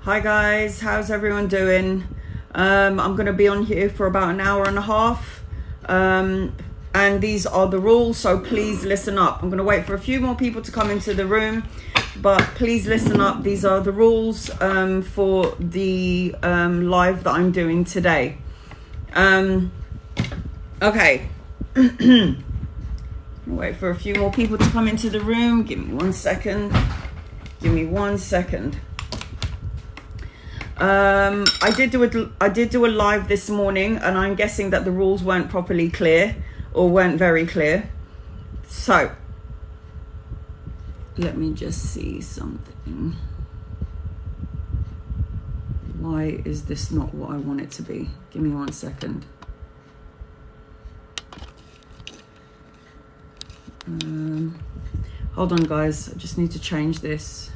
Hi guys, how's everyone doing? I'm going to be on here for about an hour and a half, and these are the rules, so please listen up. I'm going to wait for a few more people to come into the room, but please listen up. These are the rules for the live that I'm doing today. Okay. Wait for a few more people to come into the room. Give me 1 second. Give me 1 second. I did do a live this morning, and I'm guessing that the rules weren't properly clear or weren't very clear. So let me just see something. Why is this not what I want it to be? Give me 1 second. Hold on guys, I just need to change this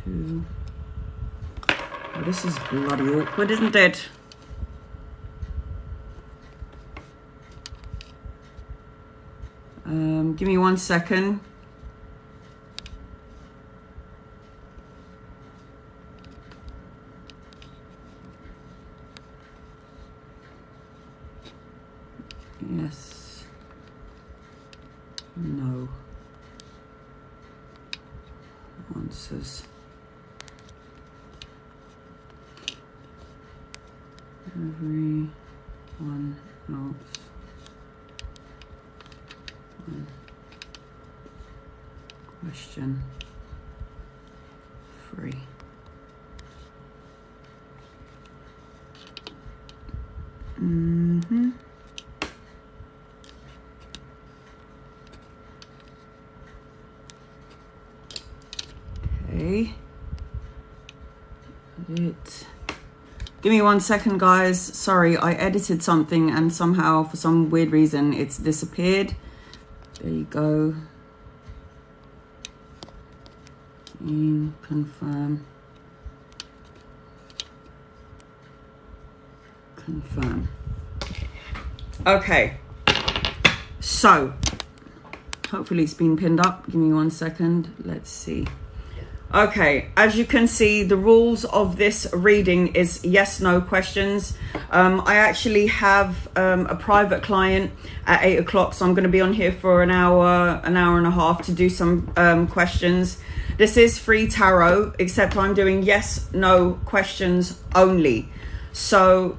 to, oh, this is bloody awkward, isn't it? Give me 1 second. Yes. No. Answers. Everyone else. One question. Free. Okay. Edit. Give me 1 second, guys. Sorry, I edited something and somehow, for some weird reason, it's disappeared. There you go. Confirm. Confirm. Okay. So, hopefully it's been pinned up. Give me 1 second. Let's see. Okay, as you can see, the rules of this reading is yes, no questions. I actually have a private client at 8 o'clock, so I'm going to be on here for an hour and a half to do some questions. This is free tarot, except I'm doing yes, no questions only. So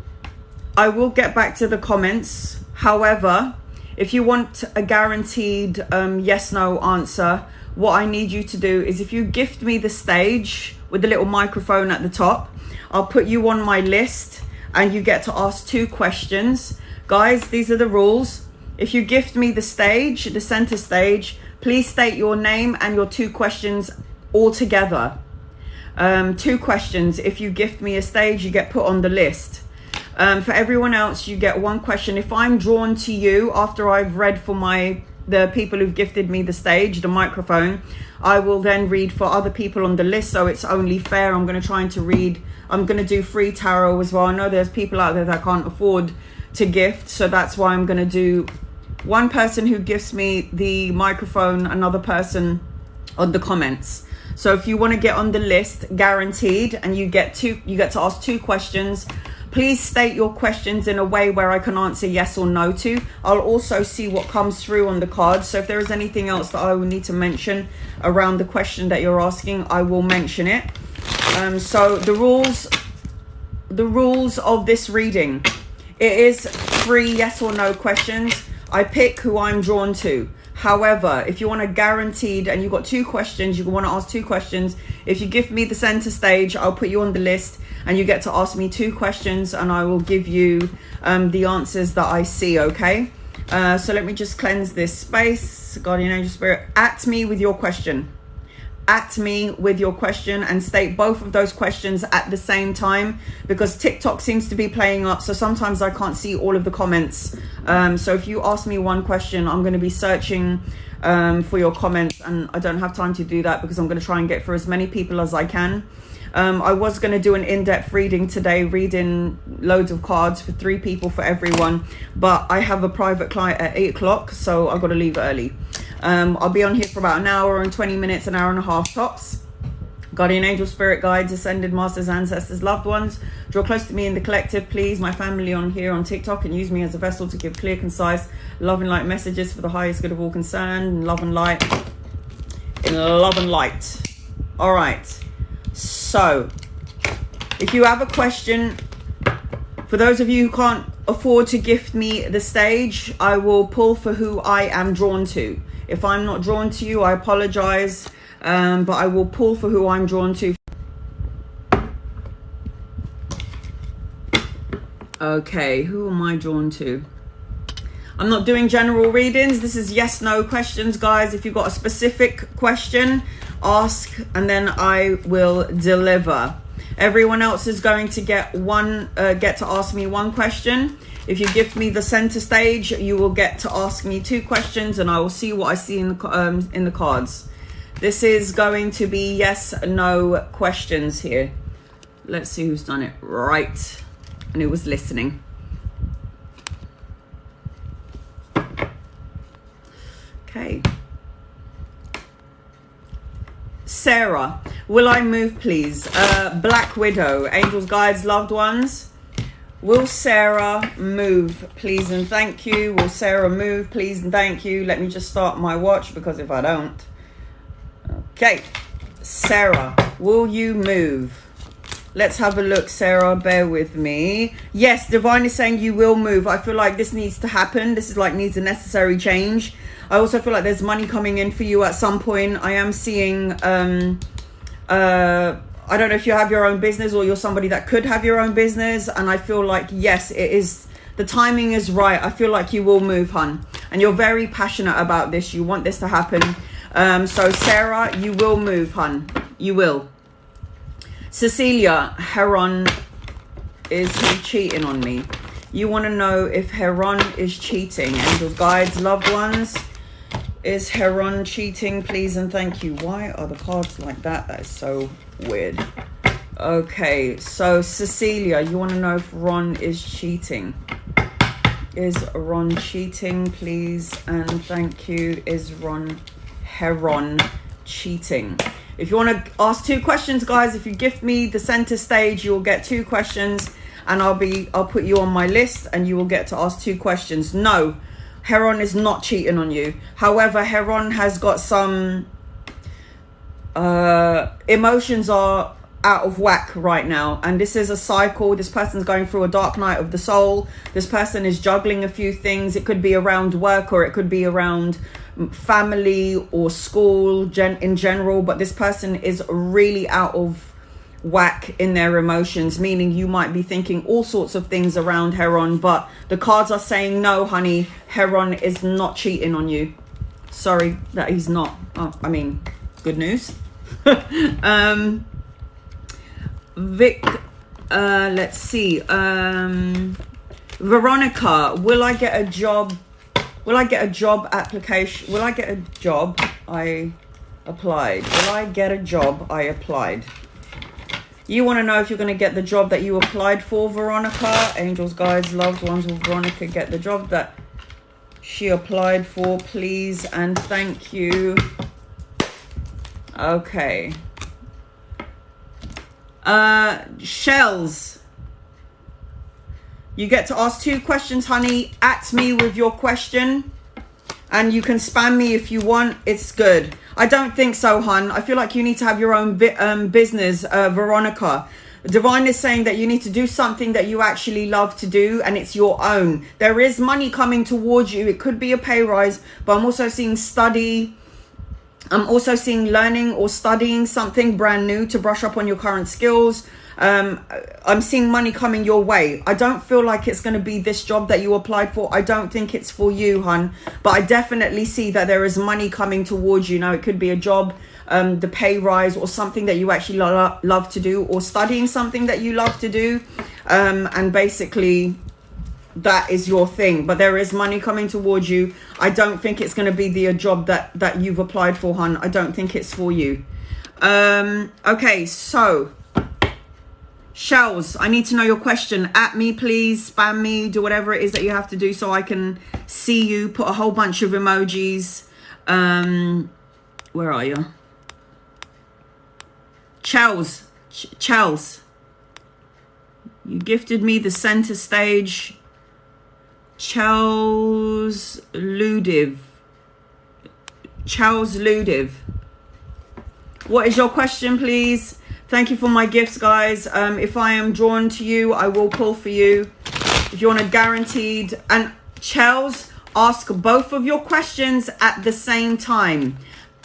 I will get back to the comments. However, if you want a guaranteed yes, no answer, what I need you to do is, if you gift me the stage with the little microphone at the top, I'll put you on my list and you get to ask 2 questions. Guys, these are the rules. If you gift me the stage, the center stage, please state your name and your 2 questions all together. 2 questions. If you gift me a stage, you get put on the list. For everyone else, you get 1 question. If I'm drawn to you after I've read for the people who've gifted me the stage, the microphone, I will then read for other people on the list, so it's only fair. I'm going to do free tarot as well. I know there's people out there that can't afford to gift, so that's why I'm going to do 1 person who gifts me the microphone, another person on the comments. So if you want to get on the list, guaranteed, and you get to ask 2 questions. Please state your questions in a way where I can answer yes or no to. I'll also see what comes through on the cards. So if there is anything else that I will need to mention around the question that you're asking, I will mention it. So the rules of this reading. It is 3 yes or no questions. I pick who I'm drawn to. However, if you want a guaranteed and you've got 2 questions, you want to ask 2 questions. If you give me the center stage, I'll put you on the list and you get to ask me 2 questions and I will give you the answers that I see, okay? So let me just cleanse this space. Guardian Angel Spirit, at me with your question. At me with your question and state both of those questions at the same time, because TikTok seems to be playing up, so sometimes I can't see all of the comments. So if you ask me 1 question, I'm going to be searching for your comments, and I don't have time to do that because I'm going to try and get for as many people as I can. I was going to do an in-depth reading today, reading loads of cards for 3 people for everyone, but I have a private client at 8 o'clock, so I've got to leave early. I'll be on here for about an hour and 20 minutes, an hour and a half tops. Guardian angel, spirit guides, ascended masters, ancestors, loved ones, draw close to me in the collective, please. My family on here on TikTok, and use me as a vessel to give clear, concise, love and light messages for the highest good of all concerned. Love and light. In love and light. All right. So, if you have a question, for those of you who can't afford to gift me the stage, I will pull for who I am drawn to. If I'm not drawn to you, I apologize. But I will pull for who I'm drawn to. Okay, who am I drawn to? I'm not doing general readings. This is yes, no questions, guys. If you've got a specific question, ask, and then I will deliver. Everyone else is going to get to ask me one question. If you give me the center stage, you will get to ask me 2 questions, and I will see what I see in the cards. This is going to be yes, no questions here. Let's see who's done it right and who was listening. Okay. Sarah, will I move, please? Black Widow, angels, guides, loved ones. Will Sarah move, please and thank you? Will Sarah move, please and thank you? Let me just start my watch, because if I don't... Okay, Sarah, will you move? Let's have a look, Sarah, bear with me. Yes, Divine is saying you will move. I feel like this needs to happen. This is like needs a necessary change. I also feel like there's money coming in for you at some point. I am seeing, I don't know if you have your own business or you're somebody that could have your own business. And I feel like, yes, it is, the timing is right. I feel like you will move, hun. And you're very passionate about this. You want this to happen. So Sarah, you will move, hun. You will. Cecilia, Heron, is he cheating on me? You want to know if Heron is cheating. Angels, guides, loved ones. Is Heron cheating, please and thank you? Why are the cards like that? That is so weird. Okay, so Cecilia, you want to know if Ron is cheating. Is Ron cheating, please and thank you? Is Heron cheating? If you want to ask 2 questions, guys, if you gift me the center stage, you'll get 2 questions, and I'll put you on my list and you will get to ask 2 questions. No, Heron is not cheating on you. However, Heron has got some emotions are out of whack right now, and this is a cycle. This person's going through a dark night of the soul. This person is juggling a few things. It could be around work, or it could be around family or school in general, but this person is really out of whack in their emotions, meaning you might be thinking all sorts of things around Heron, but the cards are saying no, honey, Heron is not cheating on you. Sorry that he's not. Oh, I mean, good news. Vic, let's see. Veronica, will I get a job? Will I get a job application? Will I get a job? I applied. Will I get a job? I applied. You want to know if you're going to get the job that you applied for, Veronica? Angels, guides, loved ones. Will Veronica get the job that she applied for, please and thank you? Okay. Shells, you get to ask 2 questions, honey. At me with your question, and you can spam me if you want. It's good. I don't think so, hun. I feel like you need to have your own business, Veronica. Divine is saying that you need to do something that you actually love to do, and it's your own. There is money coming towards you. It could be a pay rise, but I'm also seeing study. I'm also seeing learning or studying something brand new to brush up on your current skills. I'm seeing money coming your way. I don't feel like it's going to be this job that you applied for. I don't think it's for you, hun. But I definitely see that there is money coming towards you. Now, it could be a job, the pay rise, or something that you actually love to do, or studying something that you love to do. And basically, that is your thing. But there is money coming towards you. I don't think it's going to be the job that you've applied for, hun. I don't think it's for you. Okay, so Shells, I need to know your question. At me, please. Spam me. Do whatever it is that you have to do so I can see you. Put a whole bunch of emojis. Where are you? Chels. You gifted me the center stage. Chels Ludiv. What is your question, please? Thank you for my gifts, guys. If I am drawn to you, I will pull for you. If you want a guaranteed, and Chels, ask both of your questions at the same time.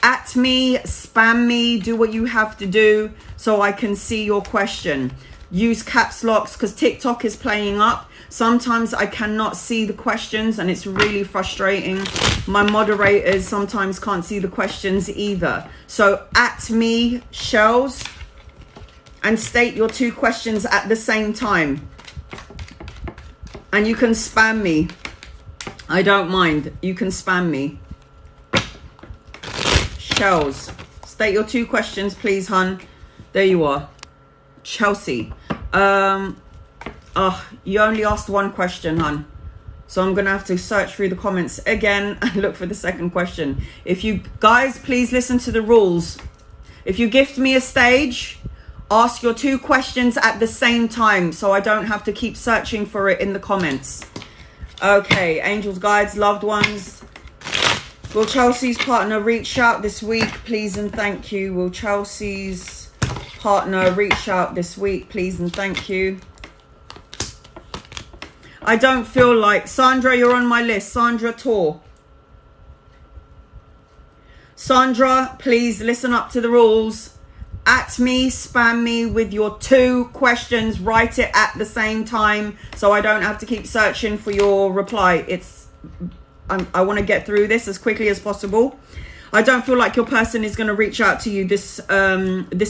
At me, spam me, do what you have to do so I can see your question. Use caps locks because TikTok is playing up. Sometimes I cannot see the questions and it's really frustrating. My moderators sometimes can't see the questions either. So at me, Shells, and state your 2 questions at the same time. And you can spam me. I don't mind. You can spam me. Shells, state your 2 questions, please, hun. There you are. Chelsea. You only asked 1 question, hun. So I'm going to have to search through the comments again and look for the second question. If you guys, please listen to the rules. If you gift me a stage, ask your 2 questions at the same time so I don't have to keep searching for it in the comments. Okay, angels, guides, loved ones. Will Chelsea's partner reach out this week, please and thank you? Will Chelsea's partner reach out this week, please and thank you? I don't feel like... Sandra, you're on my list. Sandra Thur. Sandra, please listen up to the rules. At me, spam me with your 2 questions. Write it at the same time so I don't have to keep searching for your reply. I want to get through this as quickly as possible. I don't feel like your person is going to reach out to you this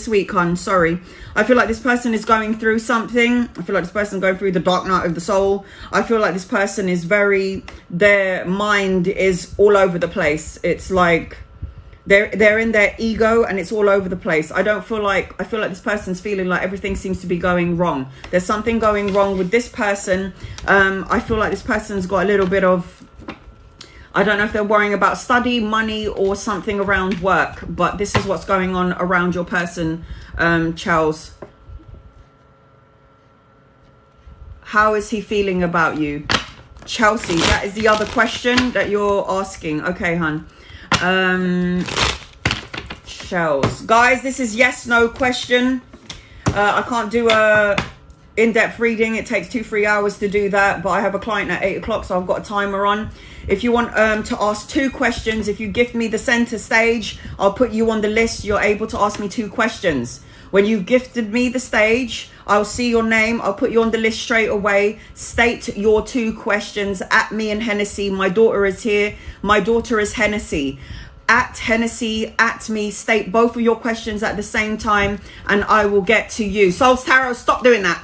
week, hon. Sorry. I feel like this person is going through something. I feel like this person is going through the dark night of the soul. I feel like this person is their mind is all over the place. It's like they're in their ego and it's all over the place. I feel like this person's feeling like everything seems to be going wrong. There's something going wrong with this person. I feel like this person's got a little bit of... I don't know if they're worrying about study, money, or something around work. But this is what's going on around your person, Charles. How is he feeling about you? Chelsea, that is the other question that you're asking. Okay, hon. Charles. Guys, this is yes, no question. I can't do a in-depth reading. It takes 2-3 hours to do that. But I have a client at 8 o'clock, so I've got a timer on. If you want to ask 2 questions, if you gift me the center stage, I'll put you on the list. You're able to ask me 2 questions. When you gifted me the stage, I'll see your name. I'll put you on the list straight away. State your 2 questions at me and Hennessy. My daughter is here. My daughter is Hennessy. At Hennessy, at me. State both of your questions at the same time and I will get to you. Souls Tarot, stop doing that.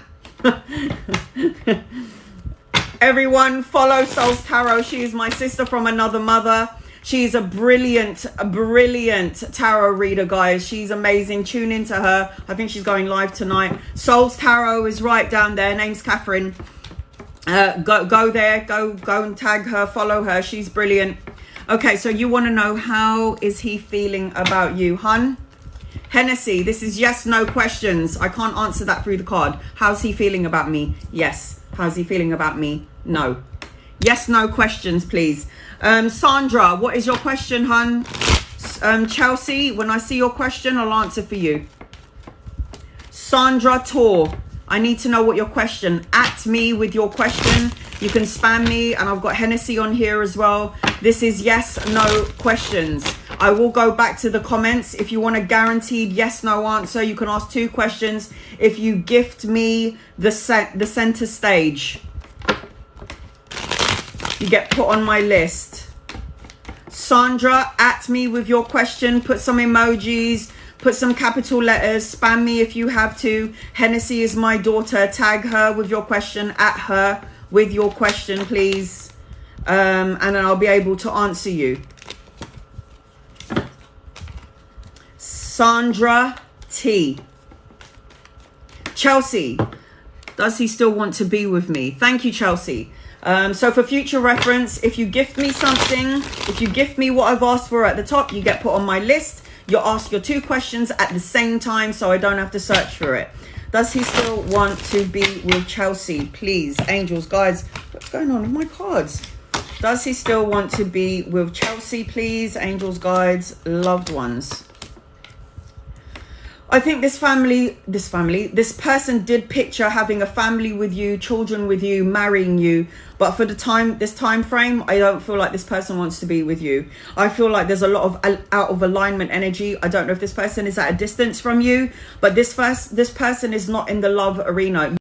Everyone follow Souls Tarot. She is my sister from another mother. She's a brilliant tarot reader, guys. She's amazing. Tune into her. I think she's going live tonight. Souls Tarot is right down there. Name's Catherine. Go there. Go and tag her. Follow her. She's brilliant. Okay, so you want to know how is he feeling about you, hun? Hennessy, this is yes, no questions. I can't answer that through the card. How's he feeling about me? Yes. How's he feeling about me? No. Yes, no questions, please. Sandra, what is your question, hun? Chelsea, when I see your question, I'll answer for you. Sandra Thur, I need to know what your question. At me with your question. You can spam me, and I've got Hennessy on here as well. This is yes, no questions. I will go back to the comments. If you want a guaranteed yes, no answer, you can ask 2 questions. If you gift me the center stage, you get put on my list. Sandra, at me with your question. Put some emojis. Put some capital letters. Spam me if you have to. Hennessy is my daughter. Tag her with your question. At her with your question, please. And then I'll be able to answer you. Sandra T. Chelsea, does he still want to be with me? Thank you, Chelsea. So for future reference, if you gift me something, if you gift me what I've asked for at the top, you get put on my list. You ask your 2 questions at the same time so I don't have to search for it. Does he still want to be with Chelsea? Please, angels, guides, what's going on with my cards? Does he still want to be with Chelsea? Please, angels, guides, loved ones. I think this person did picture having a family with you, children with you, marrying you. But for this time frame, I don't feel like this person wants to be with you. I feel like there's a lot of out of alignment energy. I don't know if this person is at a distance from you, but this person is not in the love arena.